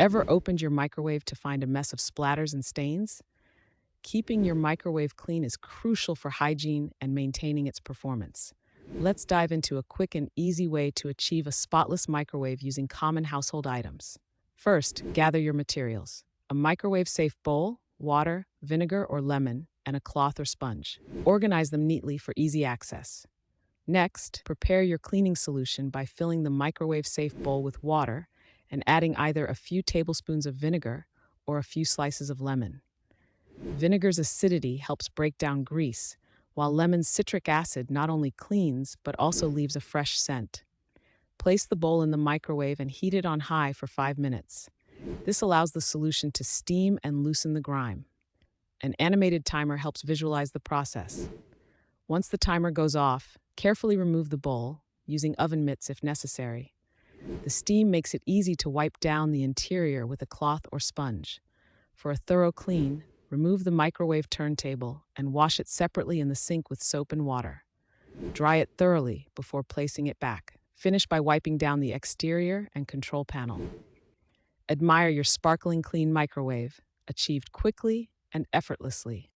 Ever opened your microwave to find a mess of splatters and stains? Keeping your microwave clean is crucial for hygiene and maintaining its performance. Let's dive into a quick and easy way to achieve a spotless microwave using common household items. First, gather your materials: a microwave safe bowl, water, vinegar or lemon, and a cloth or sponge. Organize them neatly for easy access. Next, prepare your cleaning solution by filling the microwave safe bowl with water and adding either a few tablespoons of vinegar or a few slices of lemon. Vinegar's acidity helps break down grease, while lemon's citric acid not only cleans but also leaves a fresh scent. Place the bowl in the microwave and heat it on high for 5 minutes. This allows the solution to steam and loosen the grime. An animated timer helps visualize the process. Once the timer goes off, carefully remove the bowl, using oven mitts if necessary. The steam makes it easy to wipe down the interior with a cloth or sponge. For a thorough clean, remove the microwave turntable and wash it separately in the sink with soap and water. Dry it thoroughly before placing it back. Finish by wiping down the exterior and control panel. Admire your sparkling clean microwave, achieved quickly and effortlessly.